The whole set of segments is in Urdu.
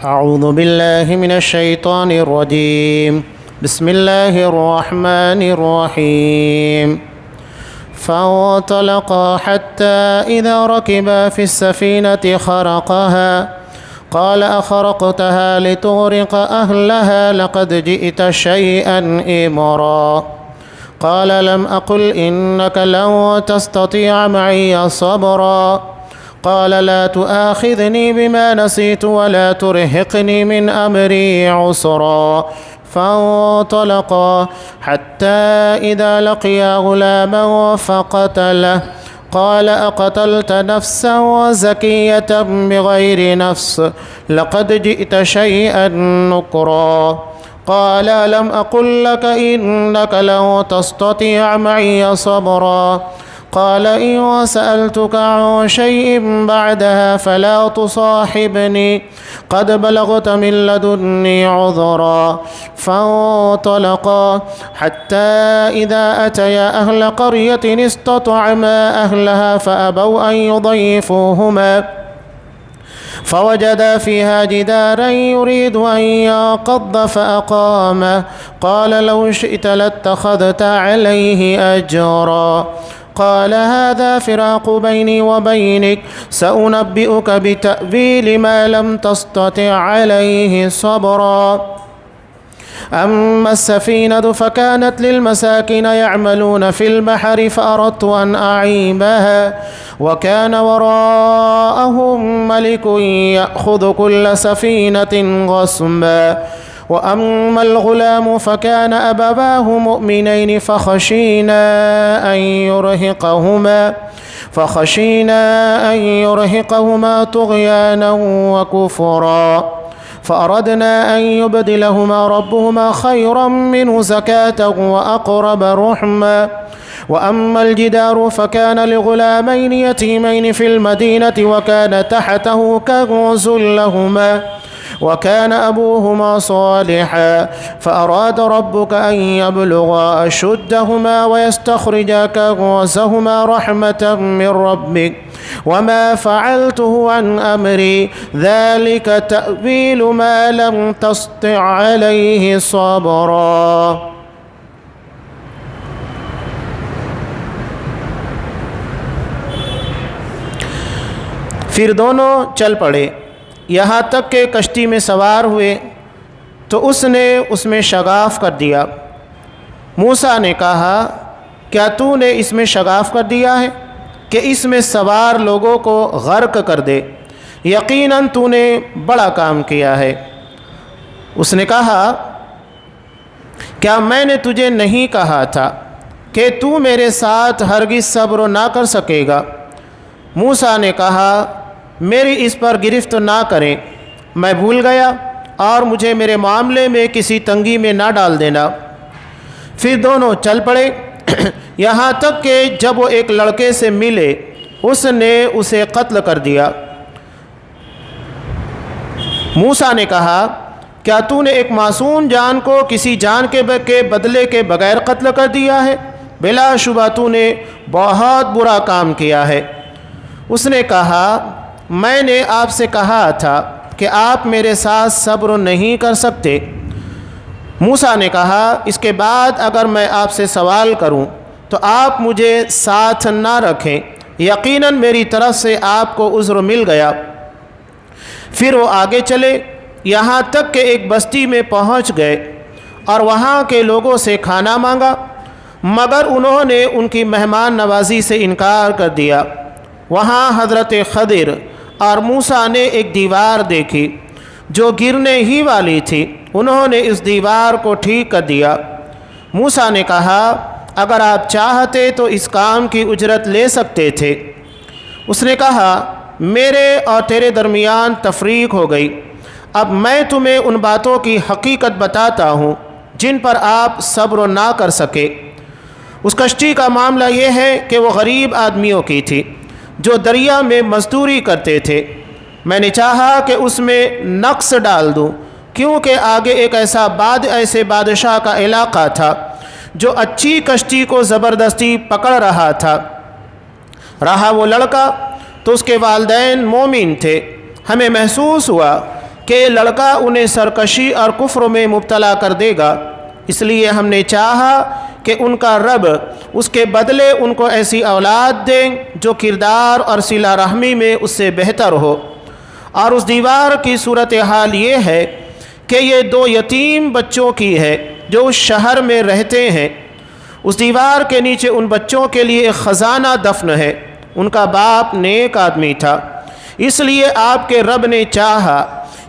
أعوذ بالله من الشيطان الرجيم. بسم الله الرحمن الرحيم. فانطلقا حتى إذا ركبا في السفينة خرقها قال أخرقتها لتغرق أهلها لقد جئت شيئا إمرا قال لم أقل إنك لن تستطيع معي صبرا قال لا تؤاخذني بما نسيت ولا ترهقني من أمري عسرا فانطلقا حتى إذا لقيا غلاما فقتله قال أقتلت نفسا زكية بغير نفس لقد جئت شيئا نكرا قال لم أقل لك إنك لن تستطيع معي صبرا قال إن سألتك عن شيء بعدها فلا تصاحبني قد بلغت من لدني عذرا فانطلقا حتى إذا أتيا أهل قرية استطعما أهلها فأبوا أن يضيفوهما فوجدا فيها جدارا يريد أن ينقض فأقامه قال لو شئت لاتخذت عليه أجرا قال هذا فراق بيني وبينك سأنبئك بتأويل ما لم تستطع عليه صبرا أما السفينة فكانت للمساكين يعملون في البحر فأردت أن أعيبها وكان وراءهم ملك يأخذ كل سفينة غصبا وأما الغلام فكان أبواه مؤمنين فخشينا أن يرهقهما طغيانا وكفرا فأردنا أن يبدلهما ربهما خيرا منه زكاة وأقرب رحما وأما الجدار فكان لغلامين يتيمين في المدينة وكان تحته كنز لهما وكان أبوهما صالحا فأراد ربك أن يبلغا أشدهما ويستخرجا كنزهما رحمة من ربك وما فعلته عن أمري ذلك تأويل ما لم تسطع عليه صبرا. پھر دونوں چل پڑے یہاں تک کہ کشتی میں سوار ہوئے تو اس نے اس میں شگاف کر دیا. موسیٰ نے کہا کیا تو نے اس میں شگاف کر دیا ہے کہ اس میں سوار لوگوں کو غرق کر دے؟ یقیناً تو نے بڑا کام کیا ہے. اس نے کہا کیا میں نے تجھے نہیں کہا تھا کہ تو میرے ساتھ ہرگز صبر نہ کر سکے گا؟ موسیٰ نے کہا میری اس پر گرفت نہ کریں، میں بھول گیا اور مجھے میرے معاملے میں کسی تنگی میں نہ ڈال دینا. پھر دونوں چل پڑے یہاں تک کہ جب وہ ایک لڑکے سے ملے اس نے اسے قتل کر دیا. موسیٰ نے کہا کیا تو نے ایک معصوم جان کو کسی جان کے بدلے کے بغیر قتل کر دیا ہے؟ بلا شبہ تو نے بہت برا کام کیا ہے. اس نے کہا میں نے آپ سے کہا تھا کہ آپ میرے ساتھ صبر نہیں کر سکتے. موسیٰ نے کہا اس کے بعد اگر میں آپ سے سوال کروں تو آپ مجھے ساتھ نہ رکھیں، یقیناً میری طرف سے آپ کو عذر مل گیا. پھر وہ آگے چلے یہاں تک کہ ایک بستی میں پہنچ گئے اور وہاں کے لوگوں سے کھانا مانگا مگر انہوں نے ان کی مہمان نوازی سے انکار کر دیا. وہاں حضرت خضر اور موسیٰ نے ایک دیوار دیکھی جو گرنے ہی والی تھی. انہوں نے اس دیوار کو ٹھیک کر دیا. موسیٰ نے کہا اگر آپ چاہتے تو اس کام کی اجرت لے سکتے تھے. اس نے کہا میرے اور تیرے درمیان تفریق ہو گئی. اب میں تمہیں ان باتوں کی حقیقت بتاتا ہوں جن پر آپ صبر نہ کر سکے. اس کشتی کا معاملہ یہ ہے کہ وہ غریب آدمیوں کی تھی جو دریا میں مزدوری کرتے تھے. میں نے چاہا کہ اس میں نقص ڈال دوں کیونکہ آگے ایک ایسے بادشاہ کا علاقہ تھا جو اچھی کشتی کو زبردستی پکڑ رہا تھا. رہا وہ لڑکا تو اس کے والدین مومن تھے. ہمیں محسوس ہوا کہ یہ لڑکا انہیں سرکشی اور کفر میں مبتلا کر دے گا، اس لیے ہم نے چاہا کہ ان کا رب اس کے بدلے ان کو ایسی اولاد دیں جو کردار اور صلہ رحمی میں اس سے بہتر ہو۔ اور اس دیوار کی صورتحال یہ ہے کہ یہ 2 یتیم بچوں کی ہے جو اس شہر میں رہتے ہیں۔ اس دیوار کے نیچے ان بچوں کے لیے ایک خزانہ دفن ہے۔ ان کا باپ نیک آدمی تھا، اس لیے آپ کے رب نے چاہا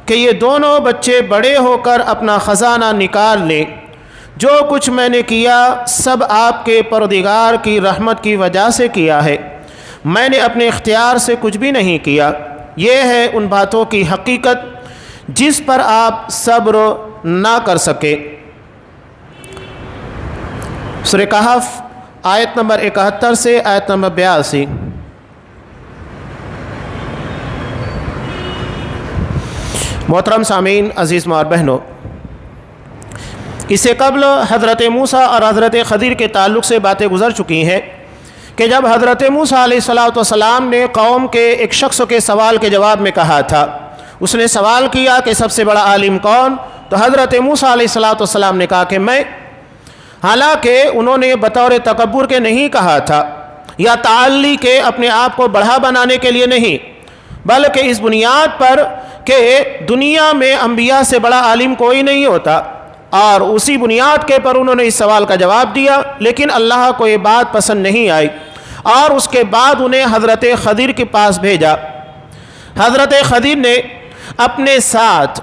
کہ یہ دونوں بچے بڑے ہو کر اپنا خزانہ نکال لیں۔ جو کچھ میں نے کیا سب آپ کے پروردگار کی رحمت کی وجہ سے کیا ہے، میں نے اپنے اختیار سے کچھ بھی نہیں کیا۔ یہ ہے ان باتوں کی حقیقت جس پر آپ صبر نہ کر سکے۔ سورہ کہف آیت نمبر 71 سے آیت نمبر 82۔ محترم سامعین، عزیز ماں اور بہنوں، اس سے قبل حضرت موسیٰ اور حضرت خضر کے تعلق سے باتیں گزر چکی ہیں کہ جب حضرت موسیٰ علیہ السلام نے قوم کے ایک شخص کے سوال کے جواب میں کہا تھا، اس نے سوال کیا کہ سب سے بڑا عالم کون؟ تو حضرت موسیٰ علیہ السلام نے کہا کہ میں، حالانکہ انہوں نے بطور تکبر کے نہیں کہا تھا یا تعالی کے اپنے آپ کو بڑھا بنانے کے لیے نہیں، بلکہ اس بنیاد پر کہ دنیا میں انبیاء سے بڑا عالم کوئی نہیں ہوتا، اور اسی بنیاد کے پر انہوں نے اس سوال کا جواب دیا۔ لیکن اللہ کو یہ بات پسند نہیں آئی اور اس کے بعد انہیں حضرت خضر کے پاس بھیجا۔ حضرت خضر نے اپنے ساتھ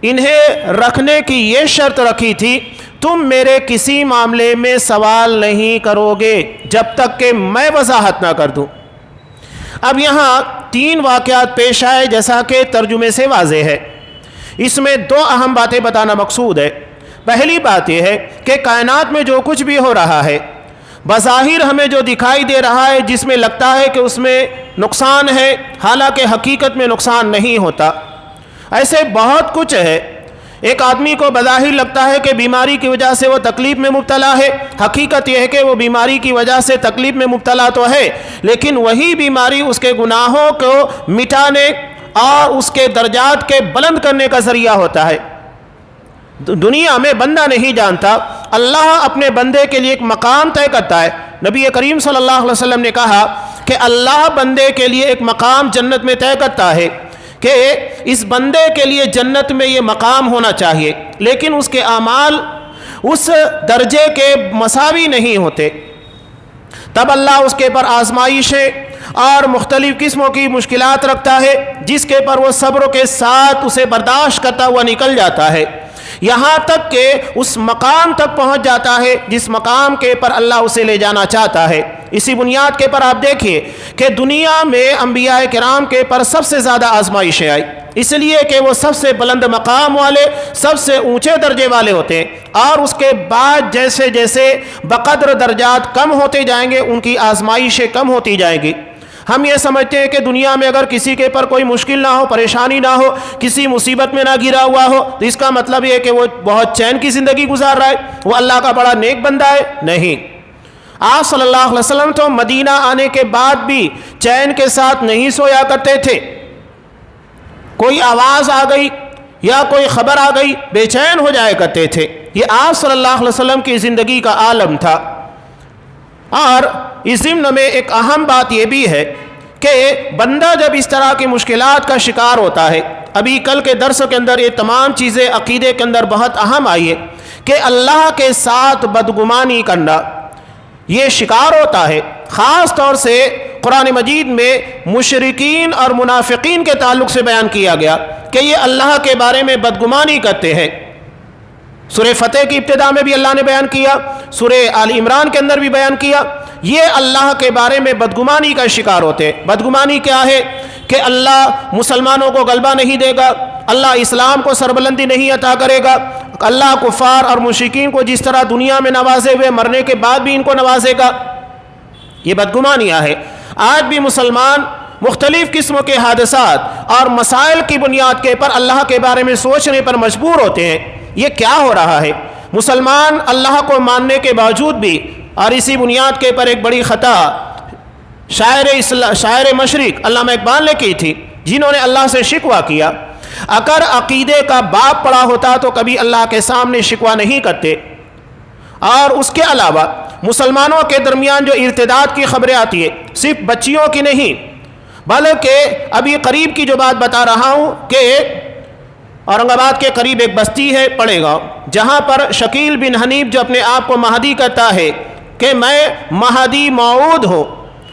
انہیں رکھنے کی یہ شرط رکھی تھی، تم میرے کسی معاملے میں سوال نہیں کرو گے جب تک کہ میں وضاحت نہ کر دوں۔ اب یہاں 3 واقعات پیش آئے جیسا کہ ترجمے سے واضح ہے۔ اس میں 2 اہم باتیں بتانا مقصود ہے۔ پہلی بات یہ ہے کہ کائنات میں جو کچھ بھی ہو رہا ہے، بظاہر ہمیں جو دکھائی دے رہا ہے جس میں لگتا ہے کہ اس میں نقصان ہے، حالانکہ حقیقت میں نقصان نہیں ہوتا۔ ایسے بہت کچھ ہے، ایک آدمی کو بظاہر لگتا ہے کہ بیماری کی وجہ سے وہ تکلیف میں مبتلا ہے، حقیقت یہ ہے کہ وہ بیماری کی وجہ سے تکلیف میں مبتلا تو ہے، لیکن وہی بیماری اس کے گناہوں کو مٹانے اور اس کے درجات کے بلند کرنے کا ذریعہ ہوتا ہے۔ دنیا میں بندہ نہیں جانتا، اللہ اپنے بندے کے لیے ایک مقام طے کرتا ہے۔ نبی کریم صلی اللہ علیہ وسلم نے کہا کہ اللہ بندے کے لیے ایک مقام جنت میں طے کرتا ہے کہ اس بندے کے لیے جنت میں یہ مقام ہونا چاہیے، لیکن اس کے اعمال اس درجے کے مساوی نہیں ہوتے۔ تب اللہ اس کے پر آزمائشیں اور مختلف قسموں کی مشکلات رکھتا ہے، جس کے پر وہ صبر کے ساتھ اسے برداشت کرتا ہوا نکل جاتا ہے، یہاں تک کہ اس مقام تک پہنچ جاتا ہے جس مقام کے پر اللہ اسے لے جانا چاہتا ہے۔ اسی بنیاد کے پر آپ دیکھیے کہ دنیا میں انبیاء کرام کے پر سب سے زیادہ آزمائشیں آئی، اس لیے کہ وہ سب سے بلند مقام والے، سب سے اونچے درجے والے ہوتے ہیں، اور اس کے بعد جیسے جیسے بقدر درجات کم ہوتے جائیں گے ان کی آزمائشیں کم ہوتی جائیں گی۔ ہم یہ سمجھتے ہیں کہ دنیا میں اگر کسی کے پر کوئی مشکل نہ ہو، پریشانی نہ ہو، کسی مصیبت میں نہ گرا ہوا ہو تو اس کا مطلب یہ ہے کہ وہ بہت چین کی زندگی گزار رہا ہے، وہ اللہ کا بڑا نیک بندہ ہے۔ نہیں، آپ صلی اللہ علیہ وسلم تو مدینہ آنے کے بعد بھی چین کے ساتھ نہیں سویا کرتے تھے۔ کوئی آواز آ گئی یا کوئی خبر آ گئی بے چین ہو جایا کرتے تھے۔ یہ آپ صلی اللہ علیہ وسلم کی زندگی کا عالم تھا۔ اور اس ضمن میں ایک اہم بات یہ بھی ہے کہ بندہ جب اس طرح کی مشکلات کا شکار ہوتا ہے، ابھی کل کے درس کے اندر یہ تمام چیزیں عقیدے کے اندر بہت اہم آئی ہے کہ اللہ کے ساتھ بدگمانی کرنا یہ شکار ہوتا ہے۔ خاص طور سے قرآن مجید میں مشرکین اور منافقین کے تعلق سے بیان کیا گیا کہ یہ اللہ کے بارے میں بدگمانی کرتے ہیں۔ سورہ فتح کی ابتدا میں بھی اللہ نے بیان کیا، سورہ آل عمران کے اندر بھی بیان کیا، یہ اللہ کے بارے میں بدگمانی کا شکار ہوتے ہیں۔ بدگمانی کیا ہے کہ اللہ مسلمانوں کو غلبہ نہیں دے گا، اللہ اسلام کو سربلندی نہیں عطا کرے گا، اللہ کفار اور مشرکین کو جس طرح دنیا میں نوازے ہوئے مرنے کے بعد بھی ان کو نوازے گا۔ یہ بدگمانیاں ہیں۔ آج بھی مسلمان مختلف قسموں کے حادثات اور مسائل کی بنیاد کے پر اللہ کے بارے میں سوچنے پر مجبور ہوتے ہیں۔ یہ کیا ہو رہا ہے؟ مسلمان اللہ کو ماننے کے باوجود بھی، اور اسی بنیاد کے پر ایک بڑی خطا شاعر مشرق علامہ اقبال نے کی تھی، جنہوں نے اللہ سے شکوہ کیا اگر عقیدے کا باب پڑا ہوتا تو کبھی اللہ کے سامنے شکوہ نہیں کرتے۔ اور اس کے علاوہ مسلمانوں کے درمیان جو ارتداد کی خبریں آتی ہے صرف بچیوں کی نہیں، بلکہ ابھی قریب کی جو بات بتا رہا ہوں کہ اورنگ آباد کے قریب ایک بستی ہے پڑے گا، جہاں پر شکیل بن حنیف جو اپنے آپ کو مہدی کہتا ہے کہ میں مہدی موعود ہوں،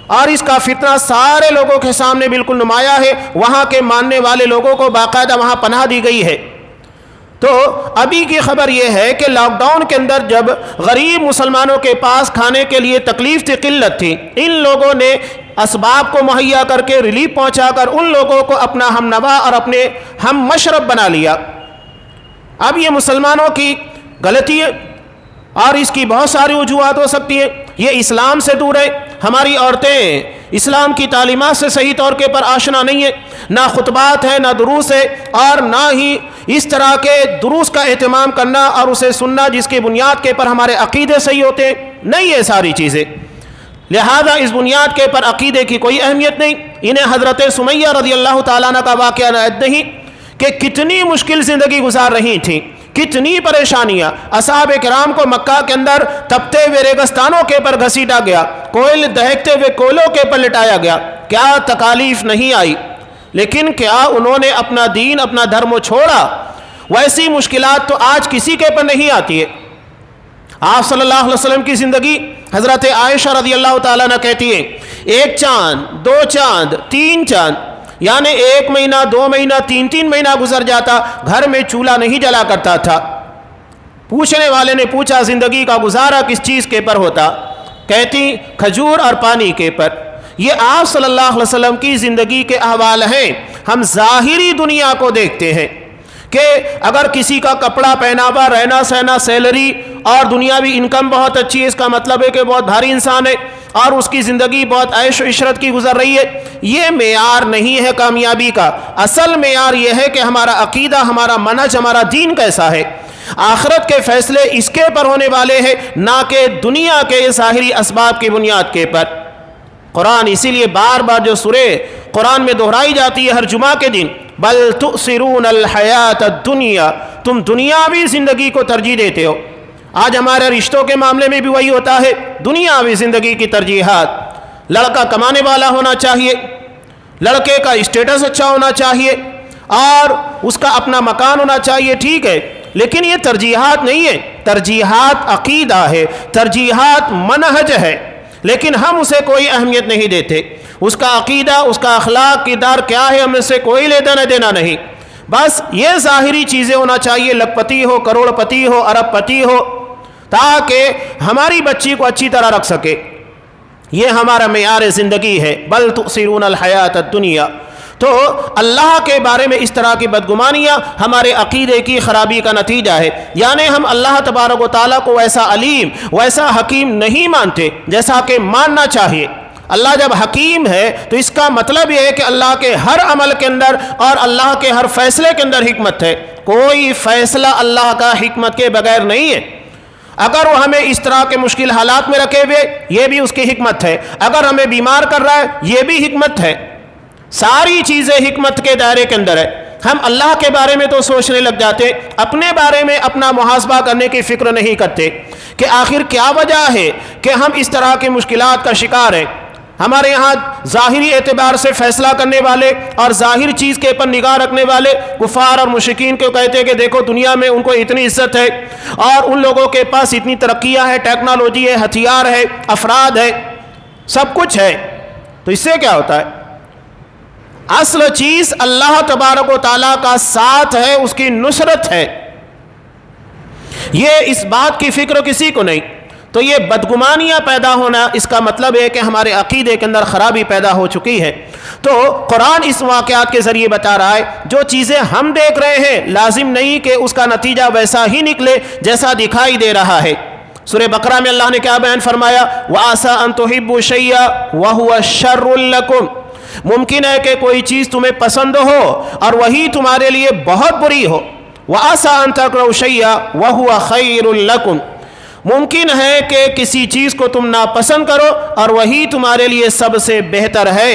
اور اس کا فتنہ سارے لوگوں کے سامنے بالکل نمایاں ہے، وہاں کے ماننے والے لوگوں کو باقاعدہ وہاں پناہ دی گئی ہے۔ تو ابھی کی خبر یہ ہے کہ لاک ڈاؤن کے اندر جب غریب مسلمانوں کے پاس کھانے کے لیے تکلیف تھی، قلت تھی، ان لوگوں نے اسباب کو مہیا کر کے ریلیف پہنچا کر ان لوگوں کو اپنا ہم نوا اور اپنے ہم مشرب بنا لیا۔ اب یہ مسلمانوں کی غلطی ہے اور اس کی بہت ساری وجوہات ہو سکتی ہیں۔ یہ اسلام سے دور ہے، ہماری عورتیں اسلام کی تعلیمات سے صحیح طور کے پر آشنا نہیں ہے، نہ خطبات ہے، نہ دروس ہے، اور نہ ہی اس طرح کے دروس کا اہتمام کرنا اور اسے سننا جس کی بنیاد کے پر ہمارے عقیدے صحیح ہوتے ہیں، نہیں ہے ساری چیزیں۔ لہذا اس بنیاد کے پر عقیدے کی کوئی اہمیت نہیں۔ انہیں حضرت سمیہ رضی اللہ تعالیٰ عنہ کا واقعہ یاد نہیں کہ کتنی مشکل زندگی گزار رہی تھیں، کتنی پریشانیاں، اصحاب کرام کو مکہ کے اندر تپتے ہوئے ریگستانوں کے پر گھسیٹا گیا، کوئل دہکتے ہوئے کوئلوں کے پر لٹایا گیا، کیا تکالیف نہیں آئی، لیکن کیا انہوں نے اپنا دین اپنا دھرم چھوڑا؟ ویسی مشکلات تو آج کسی کے پر نہیں آتی ہے۔ آپ صلی اللہ علیہ وسلم کی زندگی حضرت عائشہ رضی اللہ تعالیٰ عنہ کہتی ہے ایک چاند، دو چاند، تین چاند، یعنی ایک مہینہ، دو مہینہ، تین مہینہ گزر جاتا، گھر میں چولہا نہیں جلا کرتا تھا۔ پوچھنے والے نے پوچھا زندگی کا گزارا کس چیز کے پر ہوتا؟ کہتی کھجور اور پانی کے پر۔ یہ آپ صلی اللہ علیہ وسلم کی زندگی کے احوال ہیں۔ ہم ظاہری دنیا کو دیکھتے ہیں کہ اگر کسی کا کپڑا پہناوا، رہنا سہنا، سیلری اور دنیاوی انکم بہت اچھی ہے، اس کا مطلب ہے کہ بہت بھاری انسان ہے اور اس کی زندگی بہت عیش و عشرت کی گزر رہی ہے۔ یہ معیار نہیں ہے کامیابی کا۔ اصل معیار یہ ہے کہ ہمارا عقیدہ، ہمارا منہج، ہمارا دین کیسا ہے۔ آخرت کے فیصلے اس کے پر ہونے والے ہیں، نہ کہ دنیا کے ظاہری اسباب کی بنیاد کے پر۔ قرآن اسی لیے بار بار جو سورہ قرآن میں دہرائی جاتی ہے ہر جمعہ کے دن، بل تؤثرون الحیات الدنیا، تم دنیاوی زندگی کو ترجیح دیتے ہو۔ آج ہمارے رشتوں کے معاملے میں بھی وہی ہوتا ہے، دنیاوی زندگی کی ترجیحات۔ لڑکا کمانے والا ہونا چاہیے، لڑکے کا اسٹیٹس اچھا ہونا چاہیے اور اس کا اپنا مکان ہونا چاہیے، ٹھیک ہے، لیکن یہ ترجیحات نہیں ہے، ترجیحات عقیدہ ہے، ترجیحات منہج ہے، لیکن ہم اسے کوئی اہمیت نہیں دیتے۔ اس کا عقیدہ، اس کا اخلاق کردار کیا ہے، ہم اس سے کوئی لینا دینا نہیں۔ بس یہ ظاہری چیزیں ہونا چاہیے، لکھپتی ہو، کروڑ پتی ہو، ارب پتی ہو، تاکہ ہماری بچی کو اچھی طرح رکھ سکے۔ یہ ہمارا معیار زندگی ہے۔ بل تؤثرون الحیات الدنیا۔ تو اللہ کے بارے میں اس طرح کی بدگمانیاں ہمارے عقیدے کی خرابی کا نتیجہ ہے، یعنی ہم اللہ تبارک و تعالیٰ کو ویسا علیم، ویسا حکیم نہیں مانتے جیسا کہ ماننا چاہیے۔ اللہ جب حکیم ہے تو اس کا مطلب یہ ہے کہ اللہ کے ہر عمل کے اندر اور اللہ کے ہر فیصلے کے اندر حکمت ہے۔ کوئی فیصلہ اللہ کا حکمت کے بغیر نہیں ہے۔ اگر وہ ہمیں اس طرح کے مشکل حالات میں رکھے ہوئے، یہ بھی اس کی حکمت ہے۔ اگر ہمیں بیمار کر رہا ہے، یہ بھی حکمت ہے۔ ساری چیزیں حکمت کے دائرے کے اندر ہے۔ ہم اللہ کے بارے میں تو سوچنے لگ جاتے، اپنے بارے میں اپنا محاسبہ کرنے کی فکر نہیں کرتے کہ آخر کیا وجہ ہے کہ ہم اس طرح کی مشکلات کا شکار ہیں۔ ہمارے یہاں ظاہری اعتبار سے فیصلہ کرنے والے اور ظاہر چیز کے پر نگاہ رکھنے والے کفار اور مشرکین کو کہتے ہیں کہ دیکھو دنیا میں ان کو اتنی عزت ہے اور ان لوگوں کے پاس اتنی ترقیاں ہے، ٹیکنالوجی ہے، ہتھیار ہے، افراد ہے، سب کچھ ہے۔ تو اس سے کیا ہوتا ہے؟ اصل چیز اللہ تبارک و تعالیٰ کا ساتھ ہے، اس کی نصرت ہے۔ یہ اس بات کی فکر کسی کو نہیں۔ تو یہ بدگمانیاں پیدا ہونا، اس کا مطلب ہے کہ ہمارے عقیدے کے اندر خرابی پیدا ہو چکی ہے۔ تو قرآن اس واقعات کے ذریعے بتا رہا ہے جو چیزیں ہم دیکھ رہے ہیں لازم نہیں کہ اس کا نتیجہ ویسا ہی نکلے جیسا دکھائی دے رہا ہے۔ سورہ بقرہ میں اللہ نے کیا بیان فرمایا؟ وَعَسَىٰ أَن تُحِبُّوا شَيْئًا وَهُوَ شَرٌّ لَكُمْ، ممکن ہے کہ کوئی چیز تمہیں پسند ہو اور وہی تمہارے لیے بہت بری ہو۔ وَعَسَىٰ أَن تَكْرَهُوا شَيْئًا وَهُوَ خَيْرٌ لَكُمْ، ممکن ہے کہ کسی چیز کو تم ناپسند کرو اور وہی تمہارے لیے سب سے بہتر ہے۔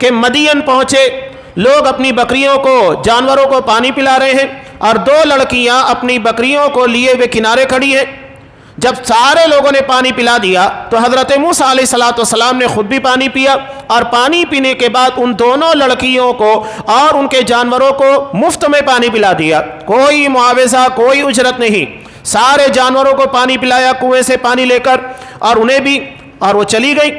کہ مدین پہنچے، لوگ اپنی بکریوں کو، جانوروں کو پانی پلا رہے ہیں اور دو لڑکیاں اپنی بکریوں کو لیے ہوئے کنارے کھڑی ہیں۔ جب سارے لوگوں نے پانی پلا دیا تو حضرت موسیٰ علیہ السلام نے خود بھی پانی پیا، اور پانی پینے کے بعد ان دونوں لڑکیوں کو اور ان کے جانوروں کو مفت میں پانی پلا دیا، کوئی معاوضہ، کوئی اجرت نہیں۔ سارے جانوروں کو پانی پلایا کنویں سے پانی لے کر، اور انہیں بھی، اور وہ چلی گئی۔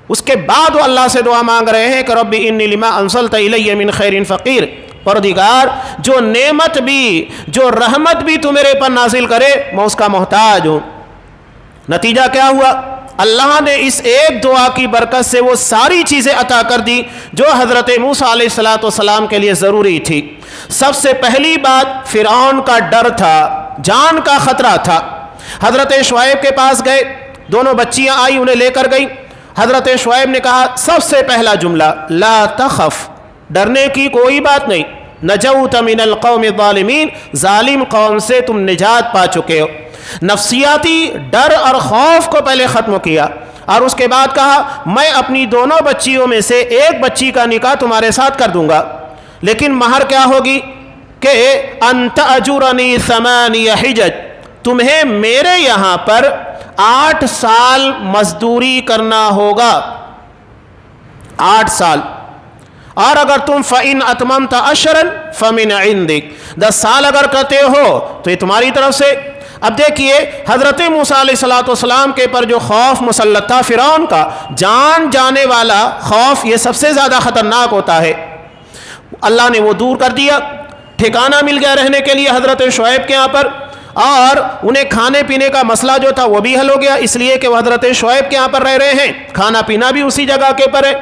اس کے بعد وہ اللہ سے دعا مانگ رہے ہیں کہ رب انی لما انزلت الی من خیر فقیر، پروردگار جو نعمت بھی، جو رحمت بھی تو میرے پر نازل کرے میں اس کا محتاج ہوں۔ نتیجہ کیا ہوا؟ اللہ نے اس ایک دعا کی برکت سے وہ ساری چیزیں عطا کر دی جو حضرت موسیٰ علیہ السلام کے لیے ضروری تھی۔ سب سے پہلی بات فرعون کا ڈر تھا، جان کا خطرہ تھا۔ حضرت شعیب کے پاس گئے، دونوں بچیاں آئی، انہیں لے کر گئی۔ حضرت شعیب نے کہا سب سے پہلا جملہ لا تخف، ڈرنے کی کوئی بات نہیں، نجوت من القوم الظالمین، ظالم قوم سے تم نجات پا چکے ہو۔ نفسیاتی ڈر اور خوف کو پہلے ختم کیا، اور اس کے بعد کہا میں اپنی دونوں بچیوں میں سے ایک بچی کا نکاح تمہارے ساتھ کر دوں گا، لیکن مہر کیا ہوگی کہ انت اجرنی 8 حجج، تمہیں میرے یہاں پر 8 سال مزدوری کرنا ہوگا، 8 سال، اور اگر تم فَإِنْ أَتْمَمْتَ عَشْرًا فَمِنْ عِنْدِكَ، 10 سال اگر کرتے ہو تو یہ تمہاری طرف سے۔ اب دیکھیے حضرت موسیٰ علیہ السلام کے پر جو خوف مسلط تھا فرعون کا، جان جانے والا خوف، یہ سب سے زیادہ خطرناک ہوتا ہے، اللہ نے وہ دور کر دیا۔ ٹھکانہ مل گیا رہنے کے لیے حضرت شعیب کے یہاں پر، اور انہیں کھانے پینے کا مسئلہ جو تھا وہ بھی حل ہو گیا، اس لیے کہ وہ حضرت شعیب کے یہاں پر رہ رہے ہیں، کھانا پینا بھی اسی جگہ کے پر ہے۔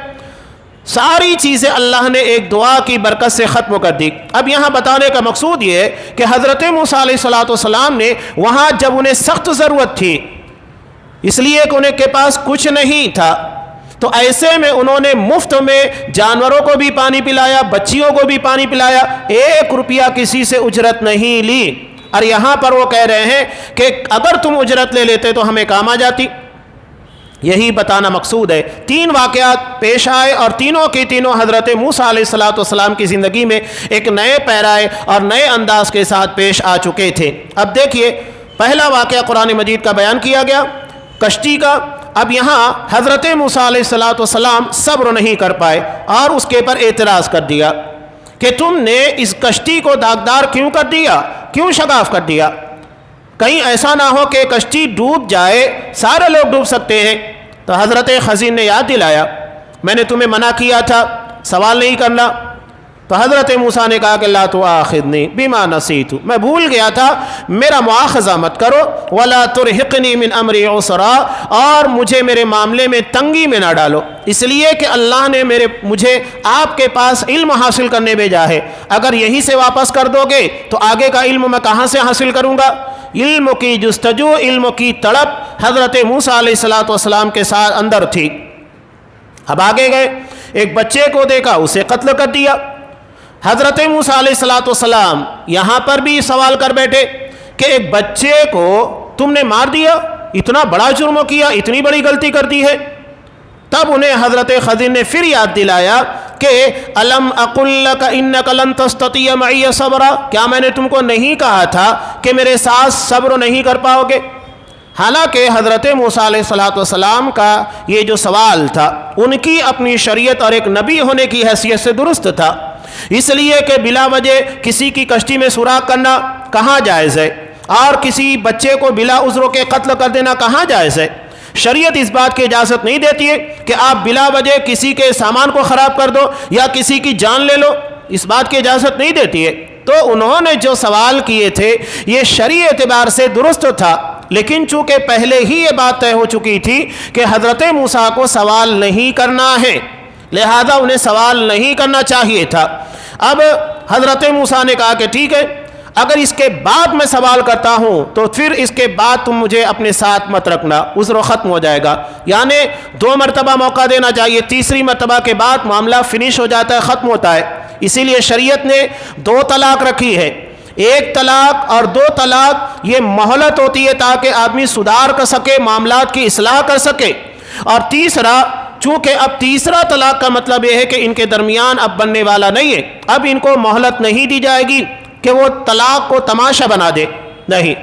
ساری چیزیں اللہ نے ایک دعا کی برکت سے ختم کر دی۔ اب یہاں بتانے کا مقصود یہ ہے کہ حضرت موسیٰ علیہ السلام نے وہاں جب انہیں سخت ضرورت تھی، اس لیے کہ انہیں کے پاس کچھ نہیں تھا، تو ایسے میں انہوں نے مفت میں جانوروں کو بھی پانی پلایا، بچیوں کو بھی پانی پلایا، 1 روپیہ کسی سے اجرت نہیں لی۔ اور یہاں پر وہ کہہ رہے ہیں کہ اگر تم اجرت لے لیتے تو ہمیں کام آ جاتی۔ یہی بتانا مقصود ہے۔ 3 واقعات پیش آئے اور تینوں کی تینوں حضرت موسیٰ علیہ السلام کی زندگی میں ایک نئے پیرائے اور نئے انداز کے ساتھ پیش آ چکے تھے۔ اب دیکھیے پہلا واقعہ قرآن مجید کا بیان کیا گیا کشتی کا۔ اب یہاں حضرت موسیٰ علیہ السلام صبر نہیں کر پائے اور اس کے پر اعتراض کر دیا کہ تم نے اس کشتی کو داغدار کیوں کر دیا، کیوں شگاف کر دیا؟ کہیں ایسا نہ ہو کہ کشتی ڈوب جائے، سارے لوگ ڈوب سکتے ہیں۔ تو حضرت خضر نے یاد دلایا میں نے تمہیں منع کیا تھا سوال نہیں کرنا۔ تو حضرت موسیٰ نے کہا کہ لا تؤاخذنی بما نسیت، میں بھول گیا تھا، میرا مؤاخذہ مت کرو، ولا ترہقنی من امری عسرا، اور مجھے میرے معاملے میں تنگی میں نہ ڈالو، اس لیے کہ اللہ نے مجھے آپ کے پاس علم حاصل کرنے بھیجا ہے، اگر یہیں سے واپس کر دو گے تو آگے کا علم میں کہاں سے حاصل کروں گا؟ علم کی جستجو، علم کی تڑپ حضرت موسیٰ علیہ السلام کے ساتھ اندر تھی۔ اب آگے گئے، ایک بچے کو دیکھا، اسے قتل کر دیا۔ حضرت موسیٰ علیہ السلام یہاں پر بھی سوال کر بیٹھے کہ ایک بچے کو تم نے مار دیا، اتنا بڑا جرم کیا، اتنی بڑی غلطی کر دی ہے۔ تب انہیں حضرت خضر نے پھر یاد دلایا کہ الم اقل لک انک لن تستطیع معی صبرا، کیا میں نے تم کو نہیں کہا تھا کہ میرے ساتھ صبر نہیں کر پاؤ گے؟ حالانکہ حضرت موسیٰ علیہ السلام کا یہ جو سوال تھا ان کی اپنی شریعت اور ایک نبی ہونے کی حیثیت سے درست تھا، اس لیے کہ بلا وجہ کسی کی کشتی میں سوراخ کرنا کہاں جائز ہے، اور کسی بچے کو بلا عذر کے قتل کر دینا کہاں جائز ہے۔ شریعت اس بات کی اجازت نہیں دیتی ہے کہ آپ بلا وجہ کسی کے سامان کو خراب کر دو یا کسی کی جان لے لو، اس بات کی اجازت نہیں دیتی ہے۔ تو انہوں نے جو سوال کیے تھے یہ شرعی اعتبار سے درست تھا، لیکن چونکہ پہلے ہی یہ بات طے ہو چکی تھی کہ حضرت موسیٰ کو سوال نہیں کرنا ہے، لہذا انہیں سوال نہیں کرنا چاہیے تھا۔ اب حضرت موسیٰ نے کہا کہ ٹھیک ہے، اگر اس کے بعد میں سوال کرتا ہوں تو پھر اس کے بعد تم مجھے اپنے ساتھ مت رکھنا، عذر ختم ہو جائے گا، یعنی 2 مرتبہ موقع دینا چاہیے، تیسری مرتبہ کے بعد معاملہ فنش ہو جاتا ہے، ختم ہوتا ہے۔ اسی لیے شریعت نے 2 طلاق رکھی ہے، 1 طلاق اور 2 طلاق، یہ مہلت ہوتی ہے تاکہ آدمی سدھار کر سکے، معاملات کی اصلاح کر سکے۔ اور تیسرا، چونکہ اب تیسرا طلاق کا مطلب یہ ہے کہ ان کے درمیان اب بننے والا نہیں ہے، اب ان کو مہلت نہیں دی جائے گی کہ وہ طلاق کو تماشا بنا دے، نہیں،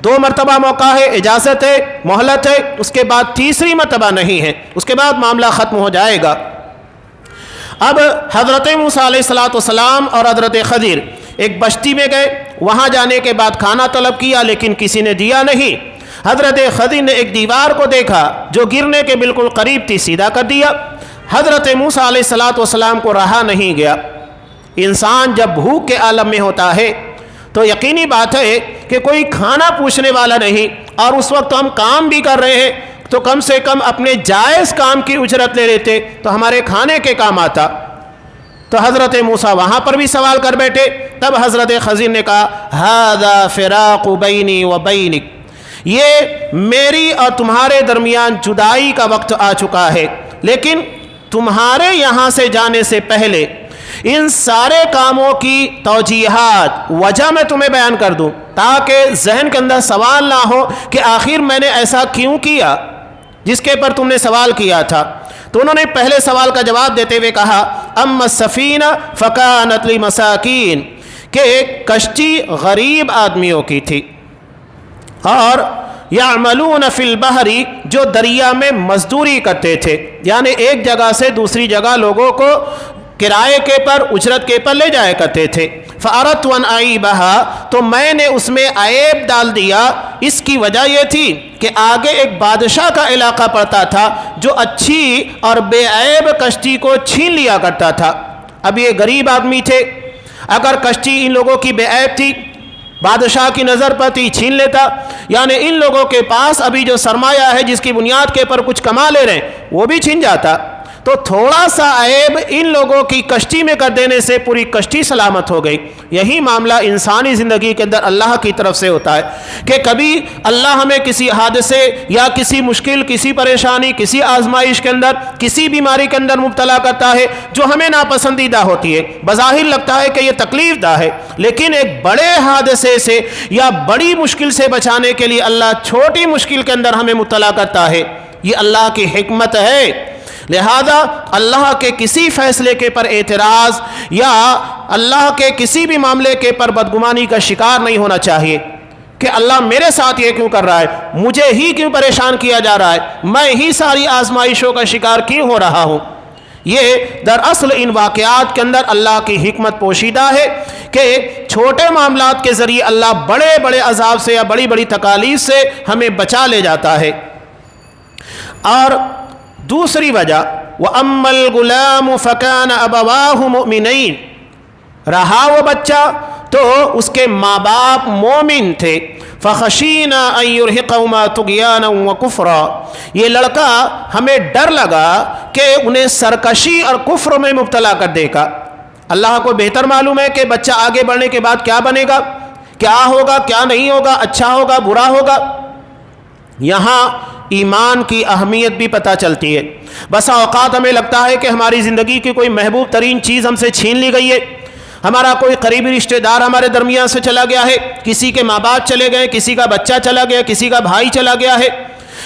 2 مرتبہ موقع ہے، اجازت ہے، مہلت ہے، اس کے بعد تیسری مرتبہ نہیں ہے، اس کے بعد معاملہ ختم ہو جائے گا۔ اب حضرت موسیٰ علیہ السلام اور حضرت خضر ایک بستی میں گئے، وہاں جانے کے بعد کھانا طلب کیا لیکن کسی نے دیا نہیں۔ حضرت خضر نے ایک دیوار کو دیکھا جو گرنے کے بالکل قریب تھی، سیدھا کر دیا۔ حضرت موسیٰ علیہ السلام کو رہا نہیں گیا۔ انسان جب بھوک کے عالم میں ہوتا ہے تو یقینی بات ہے کہ کوئی کھانا پوچھنے والا نہیں، اور اس وقت ہم کام بھی کر رہے ہیں تو کم سے کم اپنے جائز کام کی اجرت لے لیتے تو ہمارے کھانے کے کام آتا۔ تو حضرت موسیٰ وہاں پر بھی سوال کر بیٹھے۔ تب حضرت خضر نے کہا ھذا فراق بینی و بینک، یہ میری اور تمہارے درمیان جدائی کا وقت آ چکا ہے، لیکن تمہارے یہاں سے جانے سے پہلے ان سارے کاموں کی توجیحات، وجہ میں تمہیں بیان کر دوں تاکہ ذہن کے اندر سوال نہ ہو کہ آخر میں نے ایسا کیوں کیا جس کے پر تم نے سوال کیا تھا۔ تو انہوں نے پہلے سوال کا جواب دیتے ہوئے کہا اما السفینہ فکانت لمساکین، کہ ایک کشتی غریب آدمیوں کی تھی، اور یعملون فی البحر، جو دریا میں مزدوری کرتے تھے، یعنی ایک جگہ سے دوسری جگہ لوگوں کو کرائے کے پر، اجرت کے پر لے جایا کرتے تھے۔ فَأَرَدْتُ أَنْ أَعِيبَهَا، تو میں نے اس میں عیب ڈال دیا۔ اس کی وجہ یہ تھی کہ آگے ایک بادشاہ کا علاقہ پڑتا تھا جو اچھی اور بے عیب کشتی کو چھین لیا کرتا تھا۔ اب یہ غریب آدمی تھے، اگر کشتی ان لوگوں کی بے عیب تھی، بادشاہ کی نظر پر تھی، چھین لیتا، یعنی ان لوگوں کے پاس ابھی جو سرمایہ ہے جس کی بنیاد کے پر کچھ کما لے رہے ہیں وہ بھی چھین جاتا۔ تو تھوڑا سا عیب ان لوگوں کی کشتی میں کر دینے سے پوری کشتی سلامت ہو گئی۔ یہی معاملہ انسانی زندگی کے اندر اللہ کی طرف سے ہوتا ہے کہ کبھی اللہ ہمیں کسی حادثے یا کسی مشکل، کسی پریشانی، کسی آزمائش کے اندر، کسی بیماری کے اندر مبتلا کرتا ہے جو ہمیں ناپسندیدہ ہوتی ہے، بظاہر لگتا ہے کہ یہ تکلیف دہ ہے، لیکن ایک بڑے حادثے سے یا بڑی مشکل سے بچانے کے لیے اللہ چھوٹی مشکل کے اندر ہمیں مبتلا کرتا ہے۔ یہ اللہ کی حکمت ہے۔ لہذا اللہ کے کسی فیصلے کے پر اعتراض یا اللہ کے کسی بھی معاملے کے پر بدگمانی کا شکار نہیں ہونا چاہیے کہ اللہ میرے ساتھ یہ کیوں کر رہا ہے، مجھے ہی کیوں پریشان کیا جا رہا ہے، میں ہی ساری آزمائشوں کا شکار کیوں ہو رہا ہوں۔ یہ دراصل ان واقعات کے اندر اللہ کی حکمت پوشیدہ ہے کہ چھوٹے معاملات کے ذریعے اللہ بڑے بڑے عذاب سے یا بڑی بڑی تکالیف سے ہمیں بچا لے جاتا ہے۔ اور دوسری وجہ وَأَمَّا الْغُلَامُ فَكَانَ أَبَوَاهُ مُؤْمِنَيْنِ، رہا وہ بچہ تو اس کے ماں باپ مومن تھے۔ فَخَشِينَا أَن يُرْهِقَهُمَا طُغْيَانًا وَكُفْرًا، یہ لڑکا ہمیں ڈر لگا کہ انہیں سرکشی اور کفر میں مبتلا کر دے گا۔ اللہ کو بہتر معلوم ہے کہ بچہ آگے بڑھنے کے بعد کیا بنے گا، کیا ہوگا، کیا نہیں ہوگا، اچھا ہوگا، برا ہوگا۔ یہاں ایمان کی اہمیت بھی پتہ چلتی ہے۔ بسا اوقات ہمیں لگتا ہے کہ ہماری زندگی کی کوئی محبوب ترین چیز ہم سے چھین لی گئی ہے، ہمارا کوئی قریبی رشتہ دار ہمارے درمیان سے چلا گیا ہے، کسی کے ماں باپ چلے گئے، کسی کا بچہ چلا گیا، کسی کا بھائی چلا گیا ہے۔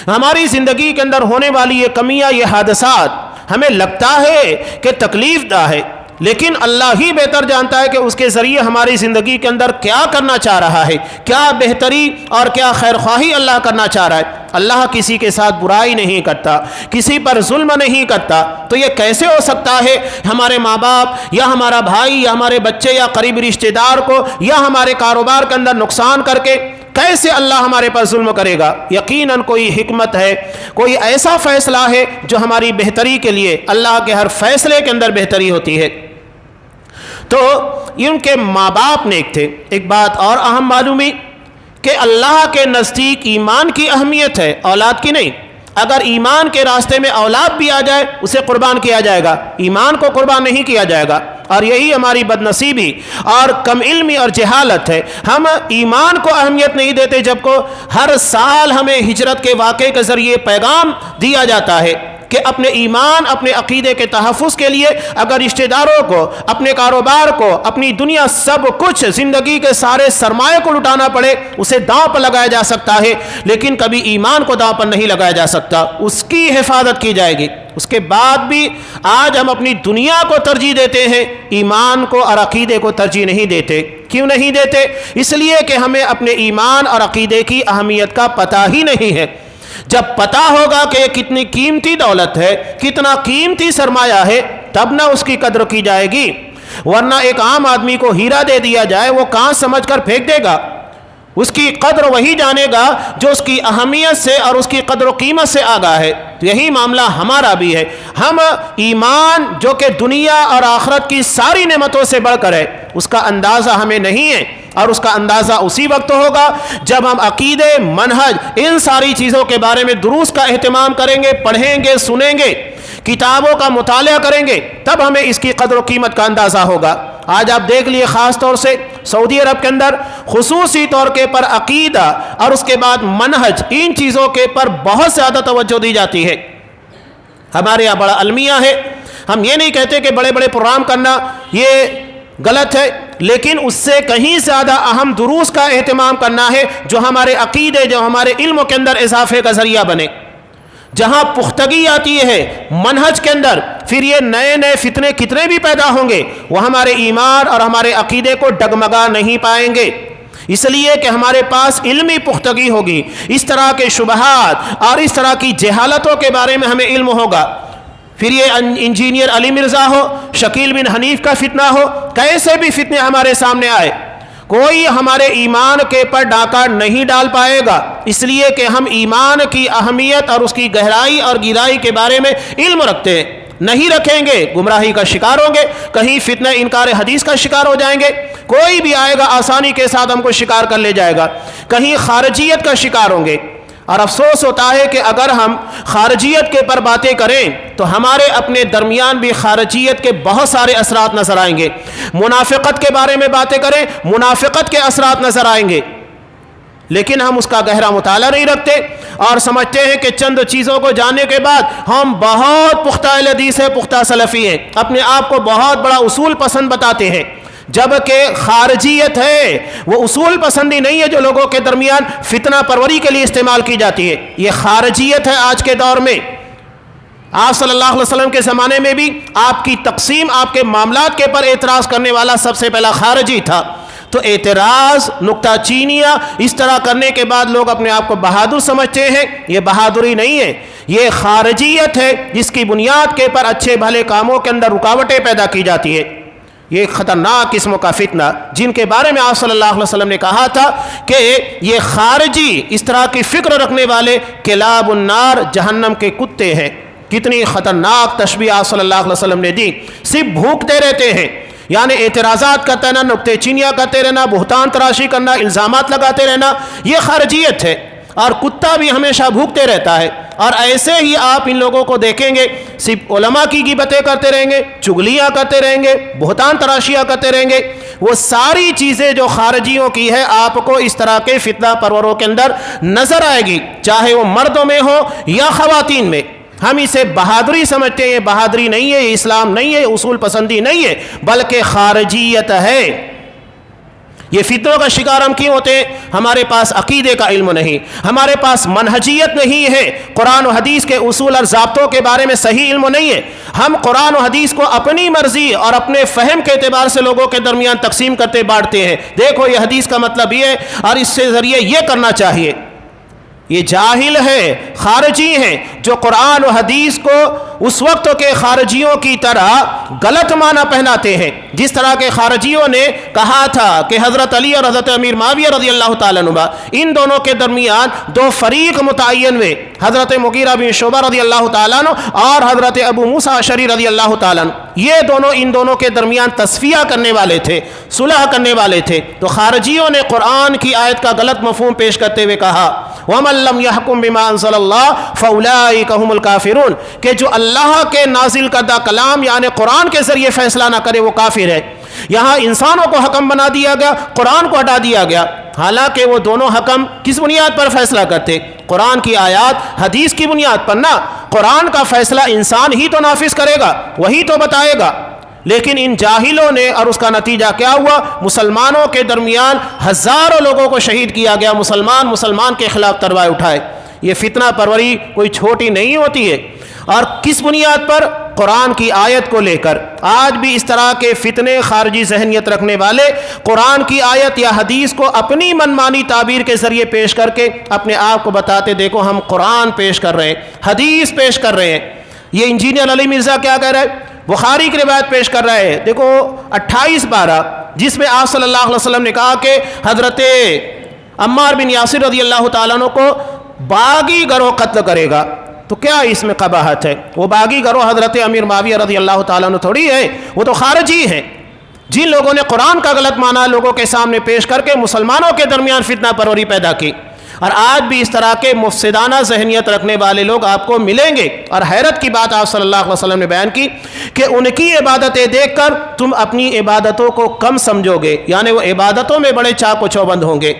ہماری زندگی کے اندر ہونے والی یہ کمیاں، یہ حادثات ہمیں لگتا ہے کہ تکلیف دہ ہے، لیکن اللہ ہی بہتر جانتا ہے کہ اس کے ذریعے ہماری زندگی کے اندر کیا کرنا چاہ رہا ہے، کیا بہتری اور کیا خیر خواہی اللہ کرنا چاہ رہا ہے۔ اللہ کسی کے ساتھ برائی نہیں کرتا، کسی پر ظلم نہیں کرتا، تو یہ کیسے ہو سکتا ہے ہمارے ماں باپ یا ہمارا بھائی یا ہمارے بچے یا قریبی رشتہ دار کو یا ہمارے کاروبار کے اندر نقصان کر کے کیسے اللہ ہمارے پر ظلم کرے گا؟ یقیناً کوئی حکمت ہے، کوئی ایسا فیصلہ ہے جو ہماری بہتری کے لیے، اللہ کے ہر فیصلے کے اندر بہتری ہوتی ہے۔ تو ان کے ماں باپ نیک تھے۔ ایک بات اور اہم معلومی کہ اللہ کے نزدیک ایمان کی اہمیت ہے، اولاد کی نہیں۔ اگر ایمان کے راستے میں اولاد بھی آ جائے اسے قربان کیا جائے گا، ایمان کو قربان نہیں کیا جائے گا، اور یہی ہماری بد نصیبی اور کم علمی اور جہالت ہے۔ ہم ایمان کو اہمیت نہیں دیتے، جب کو ہر سال ہمیں ہجرت کے واقعے کے ذریعے پیغام دیا جاتا ہے کہ اپنے ایمان اپنے عقیدے کے تحفظ کے لیے اگر رشتہ داروں کو اپنے کاروبار کو اپنی دنیا سب کچھ زندگی کے سارے سرمایہ کو لٹانا پڑے اسے داؤں پر لگایا جا سکتا ہے لیکن کبھی ایمان کو داؤں پر نہیں لگایا جا سکتا، اس کی حفاظت کی جائے گی۔ اس کے بعد بھی آج ہم اپنی دنیا کو ترجیح دیتے ہیں، ایمان کو اور عقیدے کو ترجیح نہیں دیتے۔ کیوں نہیں دیتے؟ اس لیے کہ ہمیں اپنے ایمان اور عقیدے کی اہمیت کا پتہ ہی نہیں ہے۔ جب پتہ ہوگا کہ یہ کتنی قیمتی دولت ہے، کتنا قیمتی سرمایہ ہے، تب نہ اس کی قدر کی جائے گی، ورنہ ایک عام آدمی کو ہیرا دے دیا جائے وہ کانچ سمجھ کر پھینک دے گا۔ اس کی قدر وہی جانے گا جو اس کی اہمیت سے اور اس کی قدر و قیمت سے آگاہ ہے۔ تو یہی معاملہ ہمارا بھی ہے۔ ہم ایمان جو کہ دنیا اور آخرت کی ساری نعمتوں سے بڑھ کر ہے، اس کا اندازہ ہمیں نہیں ہے، اور اس کا اندازہ اسی وقت ہوگا جب ہم عقیدے، منہج، ان ساری چیزوں کے بارے میں دروس کا اہتمام کریں گے، پڑھیں گے، سنیں گے، کتابوں کا مطالعہ کریں گے، تب ہمیں اس کی قدر و قیمت کا اندازہ ہوگا۔ آج آپ دیکھ لیے خاص طور سے سعودی عرب کے اندر خصوصی طور کے پر عقیدہ اور اس کے بعد منہج، ان چیزوں کے پر بہت زیادہ توجہ دی جاتی ہے۔ ہمارے یہاں بڑا المیہ ہے، ہم یہ نہیں کہتے کہ بڑے بڑے پروگرام کرنا یہ غلط ہے، لیکن اس سے کہیں زیادہ اہم دروس کا اہتمام کرنا ہے جو ہمارے عقیدے، جو ہمارے علم کے اندر اضافے کا ذریعہ بنے۔ جہاں پختگی آتی ہے منہج کے اندر، پھر یہ نئے نئے فتنے کتنے بھی پیدا ہوں گے، وہ ہمارے ایمان اور ہمارے عقیدے کو ڈگمگا نہیں پائیں گے، اس لیے کہ ہمارے پاس علمی پختگی ہوگی، اس طرح کے شبہات اور اس طرح کی جہالتوں کے بارے میں ہمیں علم ہوگا۔ پھر یہ انجینئر علی مرزا ہو، شکیل بن حنیف کا فتنہ ہو، کیسے بھی فتنے ہمارے سامنے آئے، کوئی ہمارے ایمان کے پر ڈاکہ نہیں ڈال پائے گا، اس لیے کہ ہم ایمان کی اہمیت اور اس کی گہرائی اور گہرائی کے بارے میں علم رکھتے ہیں۔ نہیں رکھیں گے گمراہی کا شکار ہوں گے، کہیں فتنہ انکار حدیث کا شکار ہو جائیں گے، کوئی بھی آئے گا آسانی کے ساتھ ہم کو شکار کر لے جائے گا، کہیں خارجیت کا شکار ہوں گے۔ اور افسوس ہوتا ہے کہ اگر ہم خارجیت کے پر باتیں کریں تو ہمارے اپنے درمیان بھی خارجیت کے بہت سارے اثرات نظر آئیں گے۔ منافقت کے بارے میں باتیں کریں، منافقت کے اثرات نظر آئیں گے، لیکن ہم اس کا گہرا مطالعہ نہیں رکھتے اور سمجھتے ہیں کہ چند چیزوں کو جاننے کے بعد ہم بہت پختہ اہل حدیث ہیں، پختہ سلفی ہیں، اپنے آپ کو بہت بڑا اصول پسند بتاتے ہیں، جبکہ خارجیت ہے وہ اصول پسندی نہیں ہے جو لوگوں کے درمیان فتنہ پروری کے لیے استعمال کی جاتی ہے، یہ خارجیت ہے۔ آج کے دور میں آپ صلی اللہ علیہ وسلم کے زمانے میں بھی آپ کی تقسیم، آپ کے معاملات کے پر اعتراض کرنے والا سب سے پہلا خارجی تھا، تو اعتراض، نکتہ چینیاں اس طرح کرنے کے بعد لوگ اپنے آپ کو بہادر سمجھتے ہیں، یہ بہادری نہیں ہے، یہ خارجیت ہے جس کی بنیاد کے پر اچھے بھلے کاموں کے اندر رکاوٹیں پیدا کی جاتی ہے۔ یہ خطرناک قسم کا فتنہ جن کے بارے میں آپ صلی اللہ علیہ وسلم نے کہا تھا کہ یہ خارجی، اس طرح کی فکر رکھنے والے کلاب النار، جہنم کے کتے ہیں۔ کتنی خطرناک تشبیہ آپ صلی اللہ علیہ وسلم نے دی، صرف بھوکتے رہتے ہیں، یعنی اعتراضات کرتے رہنا، نکتے چینیاں کرتے رہنا، بہتان تراشی کرنا، الزامات لگاتے رہنا، یہ خارجیت ہے۔ اور کتا بھی ہمیشہ بھوکتے رہتا ہے، اور ایسے ہی آپ ان لوگوں کو دیکھیں گے صرف علماء کی غیبتیں کرتے رہیں گے، چغلیاں کرتے رہیں گے، بہتان تراشیاں کرتے رہیں گے، وہ ساری چیزیں جو خارجیوں کی ہے آپ کو اس طرح کے فتنہ پروروں کے اندر نظر آئے گی، چاہے وہ مردوں میں ہو یا خواتین میں۔ ہم اسے بہادری سمجھتے ہیں، یہ بہادری نہیں ہے، یہ اسلام نہیں ہے، یہ اصول پسندی نہیں ہے، بلکہ خارجیت ہے۔ یہ فتنوں کا شکار ہم کیوں ہوتے ہیں؟ ہمارے پاس عقیدے کا علم نہیں، ہمارے پاس منہجیت نہیں ہے، قرآن و حدیث کے اصول اور ضابطوں کے بارے میں صحیح علم نہیں ہے۔ ہم قرآن و حدیث کو اپنی مرضی اور اپنے فہم کے اعتبار سے لوگوں کے درمیان تقسیم کرتے بانٹتے ہیں، دیکھو یہ حدیث کا مطلب یہ ہے اور اس سے ذریعے یہ کرنا چاہیے۔ یہ جاہل ہے، خارجی ہیں جو قرآن و حدیث کو اس وقت کے خارجیوں کی طرح غلط معنی پہناتے ہیں، جس طرح کے خارجیوں نے کہا تھا کہ حضرت علی اور حضرت امیر معاویہ رضی اللہ تعالیٰ عنہ، ان دونوں کے درمیان دو فریق متعین ہوئے، حضرت مغیرہ بن شعبہ رضی اللہ تعالیٰ عنہ اور حضرت ابو موسیٰ اشعری رضی اللہ تعالیٰ عنہ، یہ دونوں ان دونوں کے درمیان تصفیہ کرنے والے تھے، صلح کرنے والے تھے۔ تو خارجیوں نے قرآن کی آیت کا غلط مفہوم پیش کرتے ہوئے کہا وَمَن لَّمْ يَحْكُم بِمَا أَنزَلَ اللَّهُ فَأُولَٰئِكَ هُمُ الْكَافِرُونَ، کہ جو اللہ کے نازل کردہ کلام یعنی قرآن کے ذریعے فیصلہ نہ کرے وہ کافر ہے۔ یہاں انسانوں کو حکم بنا دیا گیا، قرآن کو ہٹا دیا گیا، حالانکہ وہ دونوں حکم کس بنیاد پر فیصلہ کرتے؟ قرآن کی آیات حدیث کی بنیاد پر نا۔ قرآن کا فیصلہ انسان ہی تو نافذ کرے گا، وہی تو بتائے گا۔ لیکن ان جاہلوں نے، اور اس کا نتیجہ کیا ہوا؟ مسلمانوں کے درمیان ہزاروں لوگوں کو شہید کیا گیا، مسلمان کے خلاف تلوار اٹھائے۔ یہ فتنہ پروری کوئی چھوٹی نہیں ہوتی ہے، اور کس بنیاد پر؟ قرآن کی آیت کو لے کر۔ آج بھی اس طرح کے فتنے خارجی ذہنیت رکھنے والے قرآن کی آیت یا حدیث کو اپنی منمانی تعبیر کے ذریعے پیش کر کے اپنے آپ کو بتاتے دیکھو ہم قرآن پیش کر رہے ہیں، حدیث پیش کر رہے ہیں۔ یہ انجینئر علی مرزا کیا کہہ رہے ہیں؟ بخاری کی روایت پیش کر رہے ہیں، دیکھو 28/12، جس میں آپ صلی اللہ علیہ وسلم نے کہا کہ حضرت عمار بن یاسر رضی اللہ تعالیٰ عنہ کو باغی گروہ قتل کرے گا۔ تو کیا اس میں قباحت ہے؟ وہ باغی گروہ حضرت امیر معاویہ رضی اللہ تعالیٰ عنہ تھوڑی ہے، وہ تو خارجی ہیں، جن لوگوں نے قرآن کا غلط معنی لوگوں کے سامنے پیش کر کے مسلمانوں کے درمیان فتنہ پروری پیدا کی۔ اور آج بھی اس طرح کے مفسدانہ ذہنیت رکھنے والے لوگ آپ کو ملیں گے۔ اور حیرت کی بات آپ صلی اللہ علیہ وسلم نے بیان کی کہ ان کی عبادتیں دیکھ کر تم اپنی عبادتوں کو کم سمجھو گے، یعنی وہ عبادتوں میں بڑے چاق و چوبند ہوں گے،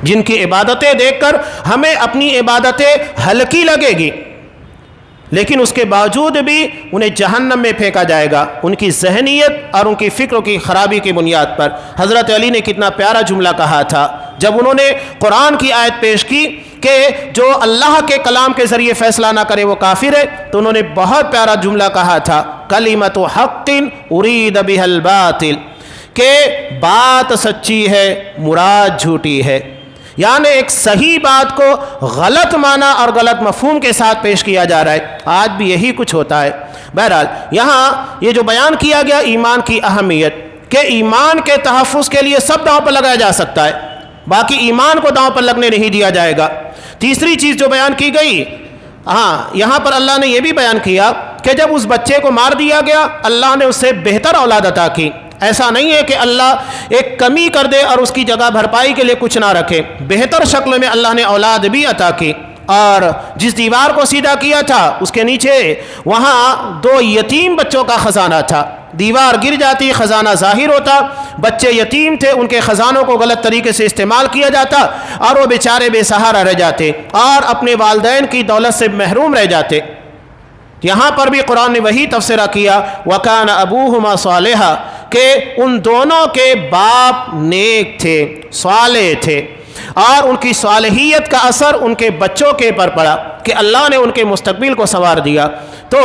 جن کی عبادتیں دیکھ کر ہمیں اپنی عبادتیں ہلکی لگے گی، لیکن اس کے باوجود بھی انہیں جہنم میں پھینکا جائے گا، ان کی ذہنیت اور ان کی فکر کی خرابی کی بنیاد پر۔ حضرت علی نے کتنا پیارا جملہ کہا تھا جب انہوں نے قرآن کی آیت پیش کی کہ جو اللہ کے کلام کے ذریعے فیصلہ نہ کرے وہ کافر ہے، تو انہوں نے بہت پیارا جملہ کہا تھا، کلمۃ حق ارید بها الباطل، کہ بات سچی ہے مراد جھوٹی ہے، یعنی ایک صحیح بات کو غلط معنی اور غلط مفہوم کے ساتھ پیش کیا جا رہا ہے۔ آج بھی یہی کچھ ہوتا ہے۔ بہرحال یہاں یہ جو بیان کیا گیا ایمان کی اہمیت، کہ ایمان کے تحفظ کے لیے سب داؤں پر لگایا جا سکتا ہے، باقی ایمان کو داؤں پر لگنے نہیں دیا جائے گا۔ تیسری چیز جو بیان کی گئی، یہاں پر اللہ نے یہ بھی بیان کیا کہ جب اس بچے کو مار دیا گیا اللہ نے اس سے بہتر اولاد عطا کی۔ ایسا نہیں ہے کہ اللہ ایک کمی کر دے اور اس کی جگہ بھرپائی کے لیے کچھ نہ رکھے، بہتر شکل میں اللہ نے اولاد بھی عطا کی۔ اور جس دیوار کو سیدھا کیا تھا اس کے نیچے وہاں 2 یتیم بچوں کا خزانہ تھا، دیوار گر جاتی خزانہ ظاہر ہوتا، بچے یتیم تھے، ان کے خزانوں کو غلط طریقے سے استعمال کیا جاتا اور وہ بیچارے بے سہارا رہ جاتے اور اپنے والدین کی دولت سے محروم رہ جاتے۔ یہاں پر بھی قرآن نے وہی تفسیرہ کیا، وَكَانَ أَبُوهُمَا صَالِحًا، کہ ان دونوں کے باپ نیک تھے، صالح تھے، اور ان کی صالحیت کا اثر ان کے بچوں کے پر پڑا کہ اللہ نے ان کے مستقبل کو سنوار دیا۔ تو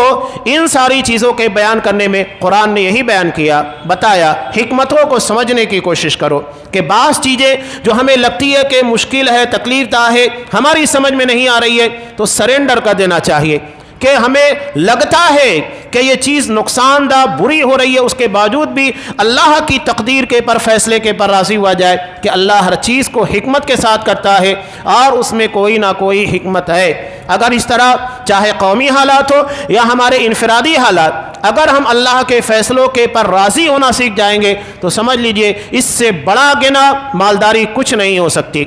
ان ساری چیزوں کے بیان کرنے میں قرآن نے یہی بیان کیا، بتایا حکمتوں کو سمجھنے کی کوشش کرو کہ بعض چیزیں جو ہمیں لگتی ہے کہ مشکل ہے، تکلیف دہ ہے، ہماری سمجھ میں نہیں آ رہی ہے، تو سرنڈر کر دینا چاہیے کہ ہمیں لگتا ہے کہ یہ چیز نقصان دہ بری ہو رہی ہے، اس کے باوجود بھی اللہ کی تقدیر کے پر فیصلے کے پر راضی ہوا جائے کہ اللہ ہر چیز کو حکمت کے ساتھ کرتا ہے اور اس میں کوئی نہ کوئی حکمت ہے۔ اگر اس طرح چاہے قومی حالات ہو یا ہمارے انفرادی حالات، اگر ہم اللہ کے فیصلوں کے پر راضی ہونا سیکھ جائیں گے تو سمجھ لیجئے اس سے بڑا گنا مالداری کچھ نہیں ہو سکتی۔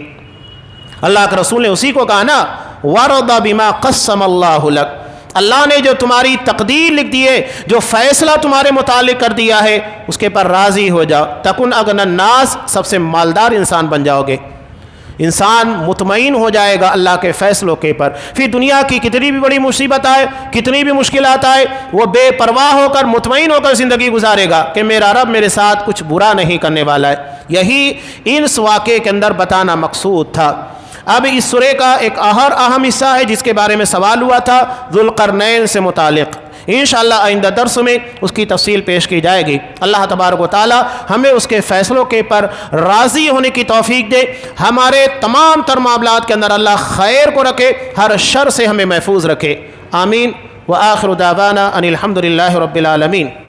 اللہ کے رسول نے اسی کو کہا نا، وَرَضَ بِمَا قَسَّمَ اللَّهُ لَكَ، اللہ نے جو تمہاری تقدیر لکھ دی ہے، جو فیصلہ تمہارے متعلق کر دیا ہے، اس کے پر راضی ہو جاؤ، تکن اغنى الناس، سب سے مالدار انسان بن جاؤ گے۔ انسان مطمئن ہو جائے گا اللہ کے فیصلوں کے پر، پھر دنیا کی کتنی بھی بڑی مصیبت آئے، کتنی بھی مشکلات آئے، وہ بے پرواہ ہو کر مطمئن ہو کر زندگی گزارے گا کہ میرا رب میرے ساتھ کچھ برا نہیں کرنے والا ہے۔ یہی اس واقعے کے اندر بتانا مقصود تھا۔ اب اس سورہ کا ایک اور اہم حصہ ہے جس کے بارے میں سوال ہوا تھا، ذوالقرنین سے متعلق۔ انشاءاللہ آئندہ درس میں اس کی تفصیل پیش کی جائے گی۔ اللہ تبارک و تعالی ہمیں اس کے فیصلوں کے پر راضی ہونے کی توفیق دے، ہمارے تمام تر معاملات کے اندر اللہ خیر کو رکھے، ہر شر سے ہمیں محفوظ رکھے، آمین۔ وآخر دعوانا ان الحمد للہ رب العالمین۔